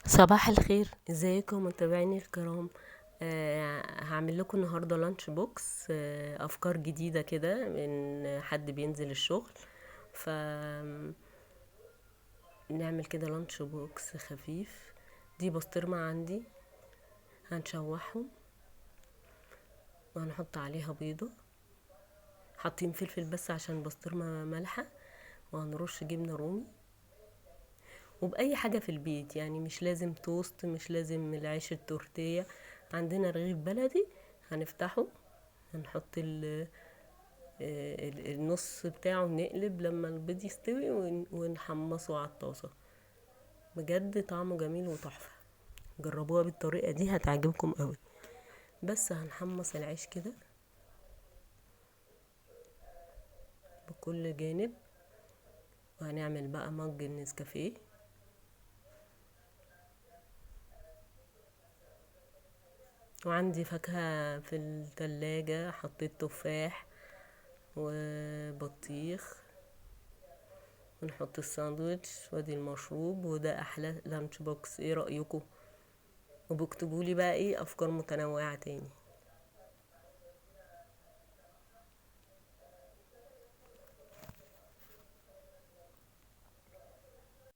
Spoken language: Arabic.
صباح الخير، ازيكم متابعيني الكرام. هعمل لكم النهارده لانش بوكس، افكار جديده كده من حد بينزل الشغل. فنعمل كده لانش بوكس خفيف. دي بسطرمه عندي، هنشوحهم وهنحط عليها بيضه، حاطين فلفل بس عشان بسطرمه مالحه، وهنرش جبنه رومي وبأي حاجة في البيت، يعني مش لازم توست، مش لازم العيش التورتيه. عندنا رغيف بلدي هنفتحه، هنحط النص بتاعه، نقلب لما البيض يستوي ونحمصه على الطاسة. بجد طعمه جميل وتحفة، جربوها بالطريقة دي هتعجبكم قوي. بس هنحمص العيش كده بكل جانب، وهنعمل بقى مج النسكافيه. وعندي فاكهة في التلاجة، حطيت تفاح وبطيخ. ونحط الساندوتش وادي المشروب، وده احلى لانش بوكس. ايه رأيكم؟ وبكتبولي بقى ايه افكار متنوعة تاني.